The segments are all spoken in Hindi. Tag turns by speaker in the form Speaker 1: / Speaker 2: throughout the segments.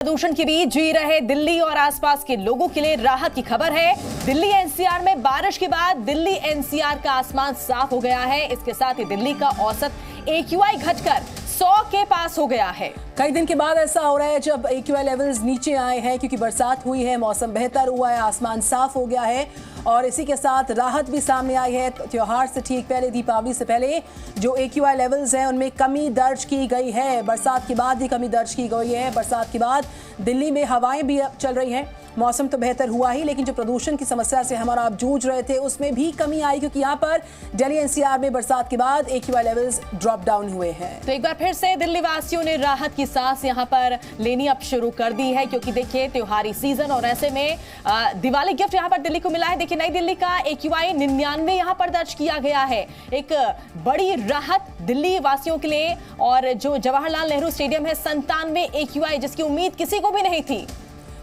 Speaker 1: प्रदूषण के बीच जी रहे दिल्ली और आसपास के लोगों के लिए राहत की खबर है। दिल्ली एनसीआर में बारिश के बाद दिल्ली एनसीआर का आसमान साफ हो गया है। इसके साथ ही दिल्ली का औसत AQI घटकर 100 के पास हो गया है।
Speaker 2: कई दिन के बाद ऐसा हो रहा है जब AQI लेवल्स नीचे आए हैं, क्योंकि बरसात हुई है, मौसम बेहतर हुआ है, आसमान साफ हो गया है और इसी के साथ राहत भी सामने आई है। त्योहार से ठीक पहले, दीपावली से पहले जो AQI लेवल्स हैं उनमें कमी दर्ज की गई है। बरसात के बाद भी कमी दर्ज की गई है। बरसात के बाद दिल्ली में हवाएं भी चल रही हैं। मौसम तो बेहतर हुआ ही, लेकिन जो प्रदूषण की समस्या से हमारा आप जूझ रहे थे उसमें भी कमी आई, क्योंकि यहाँ पर दिल्ली एनसीआर में बरसात के बाद AQI लेवल्स ड्रॉप डाउन हुए हैं।
Speaker 1: तो एक बार फिर से दिल्ली वासियों ने राहत की सांस यहाँ पर लेनी अब शुरू कर दी है, क्योंकि देखिए त्योहारी सीजन और ऐसे में दिवाली गिफ्ट यहाँ पर दिल्ली को मिला है। देखिए नई दिल्ली का AQI 99 यहाँ पर दर्ज किया गया है। एक बड़ी राहत दिल्ली वासियों के लिए। और जो जवाहरलाल नेहरू स्टेडियम है 97 AQI, जिसकी उम्मीद किसी को भी नहीं थी।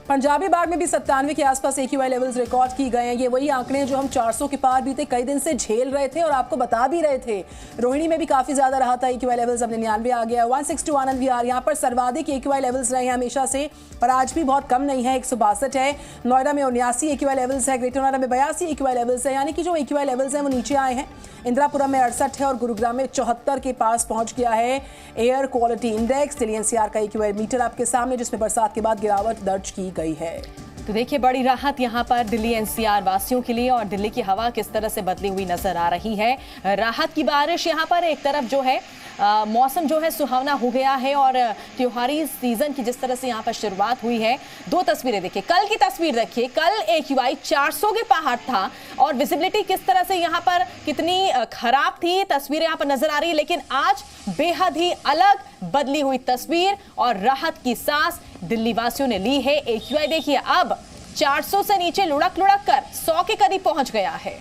Speaker 2: पंजाबी बाग में भी 97 के आसपास AQI लेवल्स रिकॉर्ड की गए हैं। ये वही आंकड़े हैं जो हम 400 के पार बीते कई दिन से झेल रहे थे और आपको बता भी रहे थे। रोहिणी में भी काफी ज्यादा रहा था AQI लेवल्स, अब 99 आ गया। 162 आनंद विहार यहाँ पर सर्वाधिक AQI लेवल्स रहे हैं हमेशा से, पर आज भी बहुत कम नहीं है, 162 है। नोएडा में 79 AQI लेवल्स है, ग्रेटर नोएडा में 82 AQI लेवल्स है, यानी कि जो AQI लेवल्स हैं वो नीचे आए हैं। इंदिरापुरम में 68 है और गुरुग्राम में 74 के पास पहुंच गया है air quality index. Delhi NCR का AQI मीटर आपके सामने, जिसमें बरसात के बाद गिरावट दर्ज की गई है।
Speaker 1: तो देखिए बड़ी राहत यहाँ पर दिल्ली एनसीआर वासियों के लिए। और दिल्ली की हवा किस तरह से बदली हुई नजर आ रही है। राहत की बारिश यहाँ पर एक तरफ जो है मौसम जो है सुहावना हो गया है और त्योहारी सीजन की जिस तरह से यहाँ पर शुरुआत हुई है। दो तस्वीरें देखिए, कल की तस्वीर देखिए, कल AQI 400 के पहाड़ था और विजिबिलिटी किस तरह से यहाँ पर कितनी खराब थी, तस्वीरें यहाँ पर नजर आ रही है। लेकिन आज बेहद ही अलग बदली हुई तस्वीर और राहत की सांस दिल्ली वासियों ने ली है। AQI देखिए अब 400 से नीचे लुढ़क कर 100 के करीब पहुंच गया है।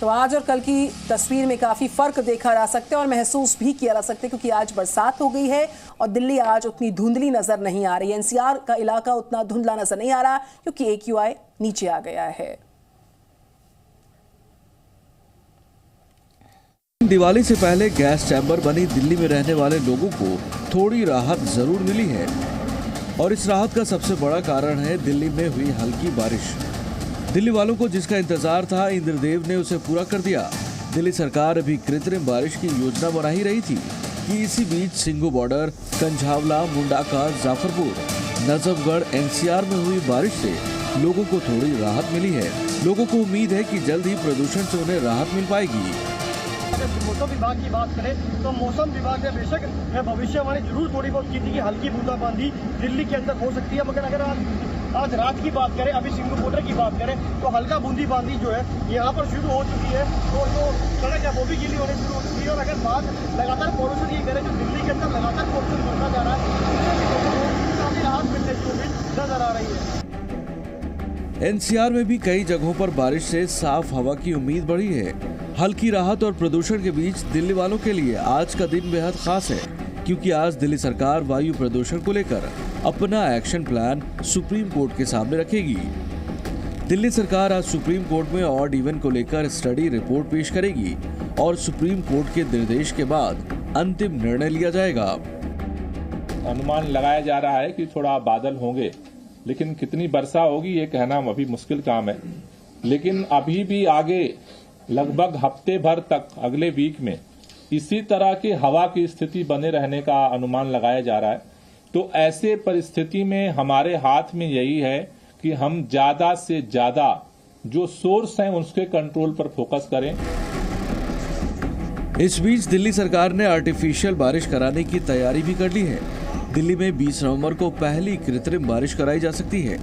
Speaker 2: तो आज और कल की तस्वीर में काफी फर्क देखा जा सकता है और महसूस भी किया जा सकता है, क्योंकि आज बरसात हो गई है और दिल्ली आज उतनी धुंधली नजर नहीं आ रही है। एनसीआर का इलाका उतना धुंधला नजर नहीं आ रहा, क्योंकि AQI नीचे आ गया है।
Speaker 3: दिवाली से पहले गैस चैम्बर बनी दिल्ली में रहने वाले लोगों को थोड़ी राहत जरूर मिली है और इस राहत का सबसे बड़ा कारण है दिल्ली में हुई हल्की बारिश। दिल्ली वालों को जिसका इंतजार था, इंद्रदेव ने उसे पूरा कर दिया। दिल्ली सरकार अभी कृत्रिम बारिश की योजना बना ही रही थी कि इसी बीच सिंघू बॉर्डर, कंझावला, मुंडाका, जाफरपुर, नजफगढ़ एनसीआर में हुई बारिश से लोगों को थोड़ी राहत मिली है। लोगों को उम्मीद है कि जल्द ही प्रदूषण से उन्हें राहत मिल पाएगी।
Speaker 4: अगर मौसम विभाग की बात करें तो मौसम विभाग ने बेशक भविष्यवाणी जरूर थोड़ी बहुत की थी कि हल्की बूंदाबांदी दिल्ली के अंदर हो सकती है, मगर अगर आज रात की बात करें, अभी सिंघू बॉर्डर की बात करें, तो हल्का बूंदाबांदी जो है यहाँ पर शुरू हो चुकी है और जो सड़क है वो भी गीली होने शुरू हो चुकी है। और अगर बात लगातार पॉल्यूशन की करें, जो दिल्ली के अंदर लगातार पॉल्यूशन बढ़ता जा रहा है, काफी राहत मिलने की उम्मीद नजर आ रही है।
Speaker 3: एनसीआर में भी कई जगहों पर बारिश से साफ हवा की उम्मीद बढ़ी है। हल्की राहत और प्रदूषण के बीच दिल्ली वालों के लिए आज का दिन बेहद खास है, क्योंकि आज दिल्ली सरकार वायु प्रदूषण को लेकर अपना एक्शन प्लान सुप्रीम कोर्ट के सामने रखेगी। दिल्ली सरकार आज सुप्रीम कोर्ट में ऑड इवन को लेकर स्टडी रिपोर्ट पेश करेगी और सुप्रीम कोर्ट के निर्देश के बाद अंतिम निर्णय लिया जाएगा।
Speaker 5: अनुमान लगाया जा रहा है कि थोड़ा बादल होंगे, लेकिन कितनी वर्षा होगी ये कहना अभी मुश्किल काम है। लेकिन अभी भी आगे लगभग हफ्ते भर तक, अगले वीक में इसी तरह की हवा की स्थिति बने रहने का अनुमान लगाया जा रहा है। तो ऐसे परिस्थिति में हमारे हाथ में यही है कि हम ज्यादा से ज्यादा जो सोर्स हैं उसके कंट्रोल पर फोकस करें।
Speaker 3: इस बीच दिल्ली सरकार ने आर्टिफिशियल बारिश कराने की तैयारी भी कर ली है। दिल्ली में 20 नवंबर को पहली कृत्रिम बारिश कराई जा सकती है,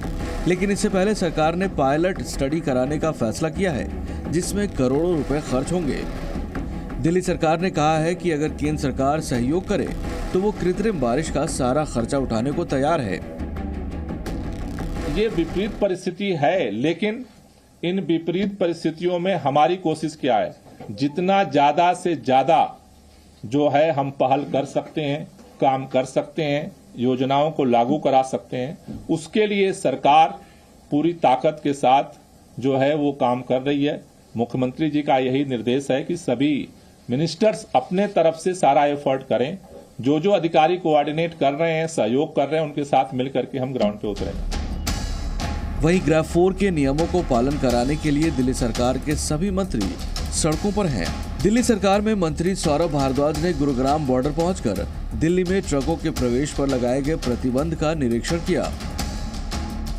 Speaker 3: लेकिन इससे पहले सरकार ने पायलट स्टडी कराने का फैसला किया है, जिसमें करोड़ों रुपए खर्च होंगे। दिल्ली सरकार ने कहा है कि अगर केंद्र सरकार सहयोग करे तो वो कृत्रिम बारिश का सारा खर्चा उठाने को तैयार है।
Speaker 5: ये विपरीत परिस्थिति है, लेकिन इन विपरीत परिस्थितियों में हमारी कोशिश क्या है, जितना ज्यादा से ज्यादा जो है हम पहल कर सकते हैं, काम कर सकते हैं, योजनाओं को लागू करा सकते हैं, उसके लिए सरकार पूरी ताकत के साथ जो है वो काम कर रही है। मुख्यमंत्री जी का यही निर्देश है कि सभी मिनिस्टर्स अपने तरफ से सारा एफर्ट करें जो अधिकारी कोऑर्डिनेट कर रहे हैं, सहयोग कर रहे हैं, उनके साथ मिलकर के हम ग्राउंड पे उतरेंगे।
Speaker 3: वहीं ग्राफ 4 के नियमों को पालन कराने के लिए दिल्ली सरकार के सभी मंत्री सड़कों पर हैं। दिल्ली सरकार में मंत्री सौरभ भारद्वाज ने गुरुग्राम बॉर्डर पहुंचकर दिल्ली में ट्रकों के प्रवेश पर लगाए गए प्रतिबंध का निरीक्षण किया।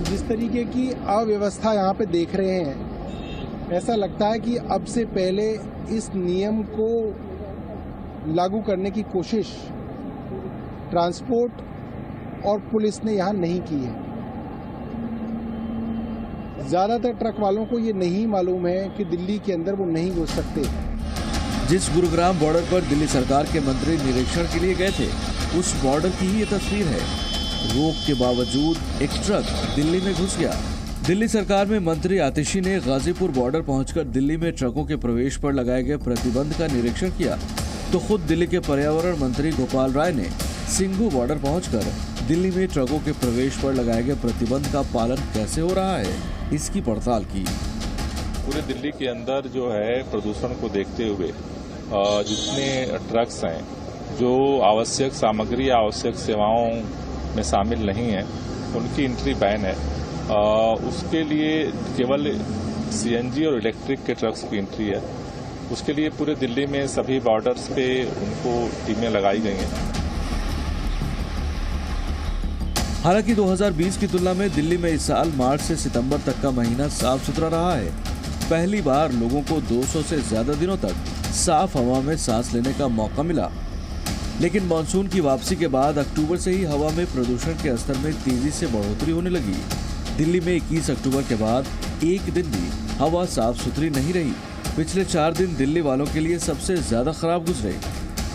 Speaker 6: जिस तरीके की अव्यवस्था यहाँ पे देख रहे हैं, ऐसा लगता है कि अब से पहले इस नियम को लागू करने की कोशिश ट्रांसपोर्ट और पुलिस ने यहाँ नहीं की है। ज्यादातर ट्रक वालों को ये नहीं मालूम है कि दिल्ली के अंदर वो नहीं घुस सकते।
Speaker 3: जिस गुरुग्राम बॉर्डर पर दिल्ली सरकार के मंत्री निरीक्षण के लिए गए थे, उस बॉर्डर की ही ये तस्वीर है। रोक के बावजूद एक ट्रक दिल्ली में घुस गया। दिल्ली सरकार में मंत्री आतिशी ने गाजीपुर बॉर्डर पहुंचकर दिल्ली में ट्रकों के प्रवेश पर लगाए गए प्रतिबंध का निरीक्षण किया, तो खुद दिल्ली के पर्यावरण मंत्री गोपाल राय ने सिंघू बॉर्डर पहुंचकर दिल्ली में ट्रकों के प्रवेश पर लगाए गए प्रतिबंध का पालन कैसे हो रहा है, इसकी पड़ताल की।
Speaker 5: पूरे दिल्ली के अंदर जो है प्रदूषण को देखते हुए जितने ट्रक्स हैं जो आवश्यक सामग्री, आवश्यक सेवाओं में शामिल नहीं है, उनकी एंट्री बैन है। उसके लिए केवल सीएनजी और इलेक्ट्रिक के ट्रक्स की एंट्री है। उसके लिए पूरे दिल्ली में सभी बॉर्डर्स पे उनको टीमें लगाई गई हैं।
Speaker 3: हालांकि 2020 की तुलना में दिल्ली में इस साल मार्च से सितंबर तक का महीना साफ सुथरा रहा है। पहली बार लोगों को 200 से ज्यादा दिनों तक साफ हवा में सांस लेने का मौका मिला। लेकिन मानसून की वापसी के बाद अक्टूबर से ही हवा में प्रदूषण के स्तर में तेजी से बढ़ोतरी होने लगी। दिल्ली में 21 अक्टूबर के बाद एक दिन भी हवा साफ सुथरी नहीं रही। पिछले 4 दिन दिल्ली वालों के लिए सबसे ज्यादा खराब गुजरे।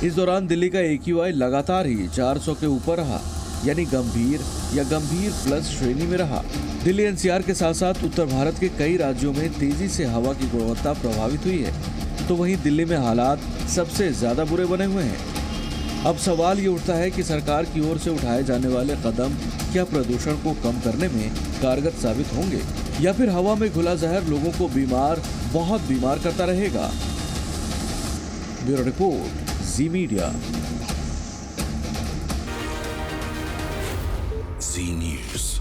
Speaker 3: इस दौरान दिल्ली का AQI लगातार ही 400 के ऊपर रहा, यानी गंभीर या गंभीर प्लस श्रेणी में रहा। दिल्ली NCR के साथ साथ उत्तर भारत के कई राज्यों में तेजी से हवा की गुणवत्ता प्रभावित हुई है, तो वहीं दिल्ली में हालात सबसे ज्यादा बुरे बने हुए हैं। अब सवाल ये उठता है कि सरकार की ओर से उठाए जाने वाले कदम क्या प्रदूषण को कम करने में कारगर साबित होंगे, या फिर हवा में घुला जहर लोगों को बहुत बीमार करता रहेगा। ब्यूरो रिपोर्ट, जी मीडिया।
Speaker 7: जी न्यूज़।